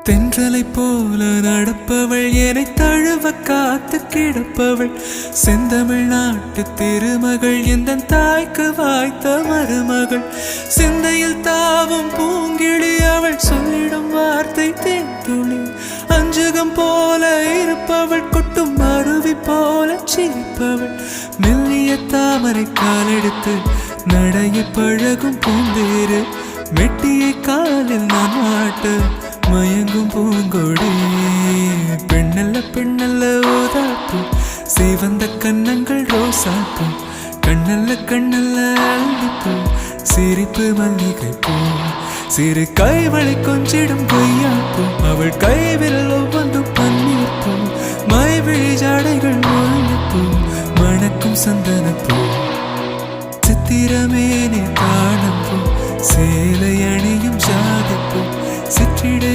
தென்றலை போல நடப்பவள் என்னை தழுவ காத்து கிடப்பவள் செந்தமிழ் நாட்டு திருமகள் எந்த தாய்க்கு வாய்த்த மருமகள் சிந்தையில் தாவும் பூங்கிழி அவள் சொல்லிடும் வார்த்தை தேன்துளி அஞ்சுகம் போல இருப்பவள் கொட்டும் அருவி போல சிரிப்பவள் மெல்லிய தாமரை காலெடுத்து நடைய பழகும் பூந்தேறு மெட்டியை காலில் நான் மாட்ட மயங்கும் பூங்கொடி பெண்ணல்ல பெண்ணல்ல ஓதாப்பு சிவந்த கன்னங்கள் ரோசாப்பு கண்ணல்ல கண்ணல்ல அள்ளிப்பூ சிரிப்பு மல்லிகை பூ சிறு கைவளை கொஞ்சிடும் கொய்யாப்பூ அவள் கைவிரல் ஒவ்வொன்றும் பன்னீர் பூ மைவிழி ஜாடைகள் முல்லைப்பூ மணக்கும் சந்தனப்பூ சித்திரமேனே காணப்பூ சேலை அணியும் ஜாதிப்பூ சிற்றிடை